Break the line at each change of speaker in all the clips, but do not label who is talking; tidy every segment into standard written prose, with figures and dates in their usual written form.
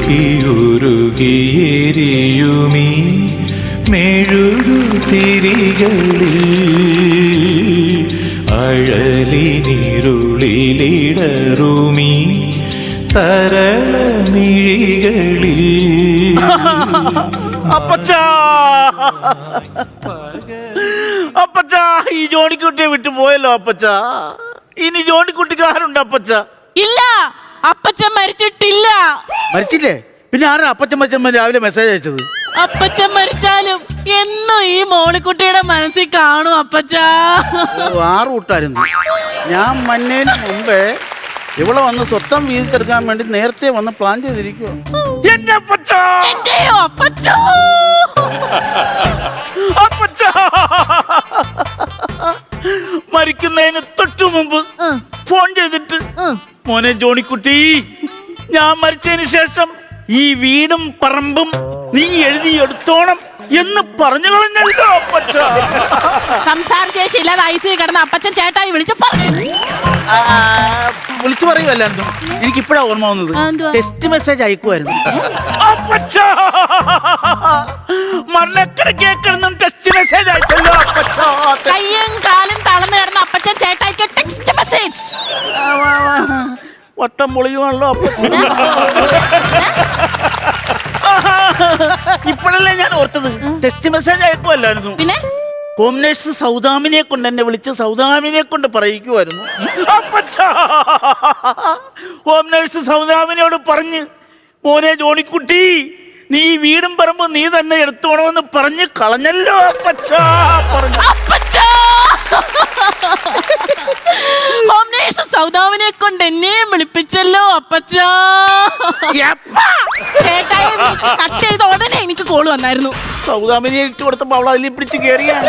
ഉരുകിയുരുകിയെരിയുമീ മെഴുകുതിരികളിൽ അഴലിനിരുളിലിടറുമീ തരളമിഴികളിൽ
അപ്പച്ചാ അപ്പച്ചാ ഈ ജോണിക്കുട്ടിയെ വിട്ടു പോയല്ലോ അപ്പച്ചാ. ഇനി ജോണിക്കുട്ടിക്ക് ആരുണ്ട് അപ്പച്ച?
ഇല്ല, അപ്പച്ചൻ മരിച്ചിട്ടില്ല.
മരിച്ചില്ലേ? പിന്നെ ആരാ അപ്പച്ചൻ മരിച്ചമ്മ രാവിലെ മെസ്സേജ് അയച്ചത്?
അപ്പച്ചൻ മരിച്ചാലും എന്നും ഈ മോളിക്കുട്ടിയുടെ മനസ്സിൽ കാണും അപ്പച്ചാ.
ആറ് കൂട്ടായിരുന്നു. ഞാൻ മന്നേന് മുമ്പേ ഇവിടെ വന്ന് സ്വത്തം വീതിച്ചെടുക്കാൻ വേണ്ടി നേരത്തെ വന്ന് പ്ലാൻ ചെയ്തിരിക്കുവോ. മരിക്കുന്നതിന് തൊട്ടു മുമ്പ് ഫോൺ ചെയ്തിട്ട് മോനെ ജോണിക്കുട്ടി, ഞാൻ മരിച്ചതിന് ശേഷം ഈ വീടും പറമ്പും നീ എഴുതിയെടുത്തോണം എന്ന് പറഞ്ഞു കളഞ്ഞല്ലോ അപ്പച്ച.
സംസാരശേഷി ഇല്ലാതെ ഐസിയിൽ കിടന്ന അപ്പച്ചൻ ചേട്ടായി വിളിച്ചു
പറയുമല്ലായിരുന്നു. എനിക്കിപ്പോഴാ ഓർമ്മ വന്നത്. ടെക്സ്റ്റ് മെസ്സേജ് അയക്കുമായിരുന്നു. മരണക്കിടക്കേക്കെന്നും ടെക്സ്റ്റ് മെസ്സേജ് അയച്ചല്ലോ അപ്പച്ച.
കയ്യും കാലും തളർന്നു കിടന്ന അപ്പച്ചൻ ചേട്ടായിക്ക് ടെക്സ്റ്റ് മെസ്സേജ്.
വട്ടം പൊളിയുവാണല്ലോ അപ്പച്ചൻ. ഇപ്പോഴല്ലേ ഞാൻ ഓർത്തത്. ടെക്സ്റ്റ് മെസ്സേജ് അയക്കുമല്ലായിരുന്നു.
പിന്നെ
ഹോം നേഴ്സ് സൗദാമിനെ കൊണ്ട് എന്നെ വിളിച്ച് സൗദാമിനെ കൊണ്ട് പറയിക്കുമായിരുന്നു. ഹോം നേഴ്സ് സൗദാമിനോട് പറഞ്ഞ് മോനെ ജോണിക്കുട്ടി, നീ വീടും പറമ്പ് നീ തന്നെ എടുത്തോണമെന്ന് പറഞ്ഞ് കളഞ്ഞല്ലോ അപ്പച്ച. പറഞ്ഞു
ഹോം നേഴ്സ് സൗദാമിനെ കൊണ്ട് എന്നെയും വിളിപ്പിച്ചല്ലോ അപ്പച്ച. ചേട്ടായി കട്ട് ചെയ്ത ഉടനെ എനിക്ക് കോള് വന്നായിരുന്നു.
സൗദാമിനെ ഇട്ട് കൊടുത്തപ്പോ അവൾ അതിൽ പിടിച്ച് കയറിയാണ്.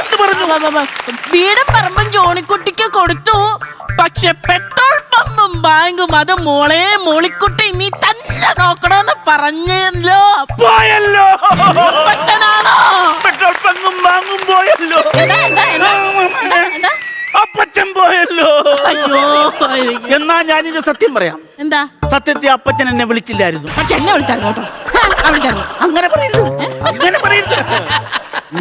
എന്ത് പറഞ്ഞു?
വീടും പറമ്പും ജോണിക്കുട്ടിക്ക് കൊടുത്തു, പക്ഷെ പെട്രോൾ പമ്പും ബാങ്കും അത് മോളെ മോളിക്കുട്ടി നീ തന്നെ നോക്കണമെന്ന് പറഞ്ഞല്ലോ.
പോയല്ലോ
അപ്പച്ചനാണോ?
പെട്രോൾ പമ്പും ബാങ്കും പോയല്ലോ. അപ്പച്ചൻ പോയല്ലോ.
അയ്യോ,
എന്നാ ഞാനിത് സത്യം പറയാം.
എന്താ
സത്യത്തെ അപ്പച്ചൻ എന്നെ വിളിച്ചില്ലായിരുന്നു.
പക്ഷെ എന്നെ വിളിച്ചായിരുന്നു കേട്ടോ.
അങ്ങനെ പറയരുത്, അങ്ങനെ പറയരുത്.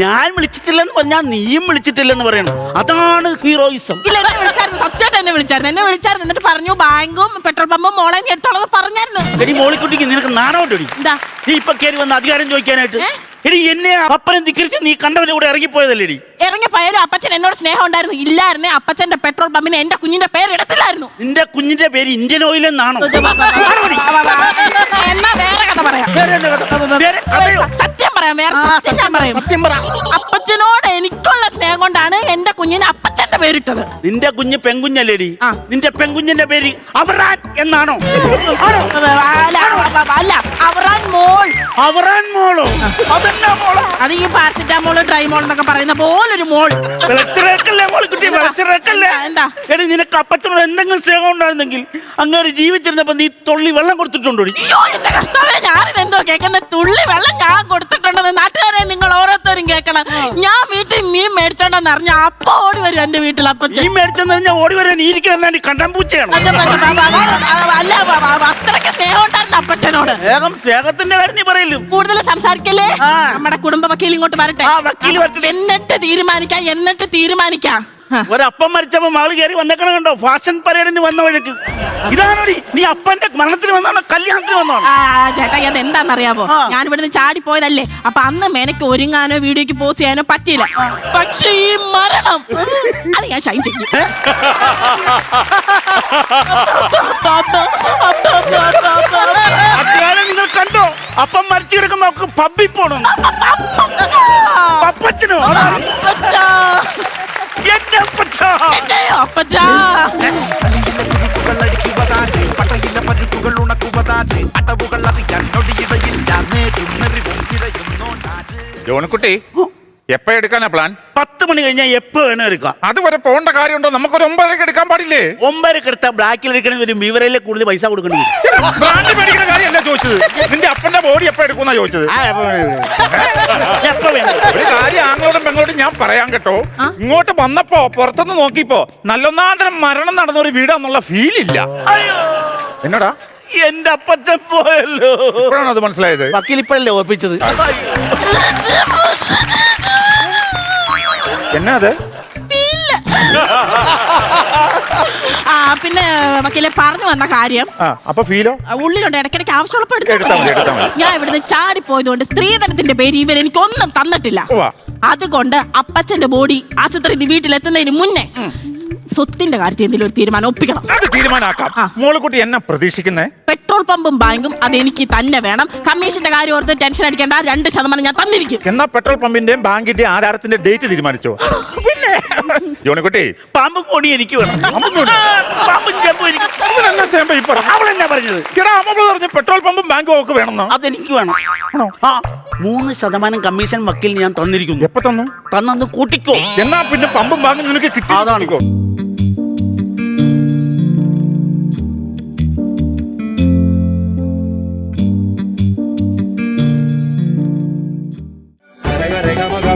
ഞാൻ വിളിച്ചിട്ടില്ലെന്ന് പറഞ്ഞാൽ നീയും വിളിച്ചിട്ടില്ലെന്ന് പറയണം. അതാണ് ഹീറോയിസം.
ഇല്ല, എന്നെ വിളിച്ചായിരുന്നു. സത്യമായിട്ട് എന്നെ വിളിച്ചായിരുന്നു. എന്നിട്ട് പറഞ്ഞു ബാങ്കും പെട്രോൾ പമ്പും മോളെ എടുത്തോളന്ന് പറഞ്ഞായിരുന്നു.
എടി മോളിക്കുട്ടിക്ക് നിനക്ക് നാണോട്ടടി.
എന്താ
നീ ഇപ്പൊ കയറി വന്ന് അധികാരം ചോദിക്കാനായിട്ട്? എടി എന്നെ അപ്പനെ ധിക്കരിച്ച് നീ കണ്ടവന്റെ കൂടെ ഇറങ്ങിപ്പോയതല്ലേ?
ഇറങ്ങിപ്പോയാലും അപ്പച്ചൻ എന്നോട് സ്നേഹം ഉണ്ടായിരുന്നു. ഇല്ലായിരുന്നേ അപ്പച്ചന്റെ പെട്രോൾ പമ്പിന് എന്റെ കുഞ്ഞിന്റെ പേര് ഇടത്തില്ലായിരുന്നു.
നിന്റെ കുഞ്ഞിന്റെ പേര് ഇന്ത്യൻ ഓയിൽ എന്നാണോ?
എന്നാ വേറെ കഥ പറയാം. സത്യം പറയാം, വേറെ സത്യം ഞാൻ പറയും.
സത്യം പറ.
അപ്പച്ചനോട് എനിക്കുള്ള സ്നേഹം കൊണ്ടാണ് എന്റെ കുഞ്ഞിന് അപ്പച്ചന്റെ പേരിട്ടത്.
നിന്റെ കുഞ്ഞ് പെൺകുഞ്ഞല്ലേടി? നിന്റെ പെൺകുഞ്ഞിന്റെ പേര് അവറാൻ എന്നാണോ?
അല്ല, അവറാൻ മോൾ.
അവറാൻ മോളോ? അതെന്നാ മോളോ?
അത് ഈ പാരസിറ്റാമോൾ ഡ്രൈമോൾ എന്നൊക്കെ പറയുന്ന പോലൊരു മോൾ. എന്താ
എടി നിനക്ക് അപ്പച്ചനോട് എന്തെങ്കിലും സ്നേഹം ഉണ്ടായിരുന്നെങ്കിൽ അങ്ങനെ ജീവിച്ചിരുന്നപ്പോ നീ തുള്ളി വെള്ളം കൊടുത്തിട്ടുണ്ടോ?
അയ്യോ എന്റെ കർത്താവേ, ഞാനിത് എന്തോ കേൾക്കുന്ന തുള്ളി വെള്ളം ഞാൻ കൊടുത്തിട്ടുണ്ടെന്ന് നാട്ടുകാരെ നിങ്ങൾ ഓരോരുത്തരും കേൾക്കണം. ഞാൻ വീട്ടിൽ മീൻ മേടിച്ചോണ്ടെന്ന് അറിഞ്ഞ അപ്പ ഓടി വരും എന്റെ വീട്ടിൽ അപ്പച്ചൻ.
മീൻ മേടിച്ചെന്ന് പറഞ്ഞാൽ ഓടി വരാൻ ഇരിക്കണം കണ്ടാമ്പൂച്ചയാണ്.
അല്ല, അത്രയ്ക്ക് സ്നേഹം ഉണ്ടായിരുന്നു അപ്പച്ചനോട്.
സ്നേഹത്തിന്റെ കാര്യം നീ പറയലും.
കൂടുതൽ സംസാരിക്കല്ലേ. നമ്മുടെ കുടുംബ വക്കീൽ ഇങ്ങോട്ട് വരട്ടെ. എന്നിട്ട് തീരുമാനിക്കാം.
ഒരപ്പം മരിച്ചപ്പോ മകള് കയറി വന്നേക്കണം കണ്ടോ? ഫാഷൻ പരേഡിന് വന്ന വഴിക്ക്. ഇതാണോടി നീ അപ്പന്റെ മരണത്തിന് വന്നാണോ കല്യാണത്തിന് വന്നാണോ?
ചേട്ടാ അത് എന്താണെന്നറിയാമോ? ഞാൻ ഇവിടുന്ന് ചാടി പോയതല്ലേ. അപ്പൊ അന്ന് മെനക്ക് ഒരുങ്ങാനോ വീഡിയോക്ക് പോസ്റ്റ് ചെയ്യാനോ പറ്റിയില്ല. പക്ഷെ ഈ മരണം അത് ഞാൻ ഷൈൻ ചെയ്യും.
നിങ്ങൾ കണ്ടോ? അപ്പം മരിച്ചു കിടക്കുമ്പോ അവർക്ക് പബ്ബിൽ പോണം. അപ്പച്ചനോ?
ജോണിക്കുട്ടി എപ്പ എടുക്കാനാ പ്ലാൻ?
10 മണി കഴിഞ്ഞാൽ എപ്പോ വേണം എടുക്കാം.
അതുവരെ പോകേണ്ട കാര്യമുണ്ടോ? നമുക്കൊരു 9:30 എടുക്കാൻ പാടില്ലേ?
9:30 എടുത്താൽ ബ്ലാക്കിൽ എടുക്കണ വരും. വിവരയിലെ കൂടുതൽ പൈസ കൊടുക്കേണ്ടി വരും.
ബ്രാൻഡ് മേടിക്കുന്ന കാര്യമല്ല ചോദിച്ചത്. നിന്റെ അപ്പന്റെ ബോഡി എപ്പ എടുക്കുന്ന ചോദിച്ചത്. ഒരു കാര്യം ആങ്ങളോടും പെങ്ങളോടും ഞാൻ പറയാൻ കേട്ടോ. ഇങ്ങോട്ട് വന്നപ്പോ പുറത്തുനിന്ന് നോക്കിയപ്പോ നല്ലൊന്നാന്തരം മരണം നടന്ന ഒരു വീടാന്നുള്ള ഫീൽ ഇല്ല. എന്നോടാ
എന്റെ അപ്പച്ചൻ പോയല്ലോ.
ഇപ്പോഴാണ് അത് മനസ്സിലായത്.
വക്കീലിപ്പഴല്ലേ ഓർപ്പിച്ചത്.
എന്നാ അത്?
പിന്നെ വക്കീലെ പറഞ്ഞു വന്ന കാര്യം,
അപ്പൊ ഫീലോ?
ഉള്ളിലുണ്ട്, ഇടയ്ക്കിടയ്ക്ക് ആവശ്യമുള്ളപ്പോ
എടുത്താ മതി.
ഞാൻ ഇവിടുന്ന് ചാടിപ്പോയതുകൊണ്ട് സ്ത്രീധനത്തിന്റെ പേര് ഇവർ എനിക്കൊന്നും തന്നിട്ടില്ല. അതുകൊണ്ട് അപ്പച്ചന്റെ ബോഡി ആശുപത്രി വീട്ടിലെത്തുന്നതിന് മുന്നേ സ്വത്തിന്റെ കാര്യത്തിൽ എന്തെങ്കിലും ഒരു തീരുമാനം ഒപ്പിക്കണം.
അത് തീരുമാനാക്കാം. മോളിക്കുട്ടി എന്നാ പ്രതീക്ഷിക്കുന്നേ?
പെട്രോൾ പമ്പും ബാങ്കും അതെനിക്ക് തന്നെ വേണം. കമ്മീഷന്റെ കാര്യം ഓർത്ത് ടെൻഷൻ അടിക്കേണ്ട, 2% ഞാൻ തന്നിരിക്കും.
എന്നാ പെട്രോൾ പമ്പിന്റെയും ബാങ്കിന്റെയും ആധാരത്തിന്റെ ഡേറ്റ് തീരുമാനിച്ചോ? പിന്നെ ജോണിക്കുട്ടി,
പാമ്പും കോണി എനിക്ക് വേണം. പാമ്പും ചെമ്പും എനിക്ക്. അവളെന്നാ പറഞ്ഞത്?
പെട്രോൾ പമ്പും ബാങ്കും ഒക്കെ വേണമെന്നോ?
അതെനിക്ക് വേണം. 3% കമ്മീഷൻ വക്കീലിന് ഞാൻ തന്നിരിക്കുന്നു.
എപ്പോ തന്നു?
തന്നു കൂട്ടിക്കോ.
എന്നാ പിന്നെ പമ്പും ബാങ്കും നിനക്ക് കിട്ടി.
അതാണ്.
Rega, rega, maga,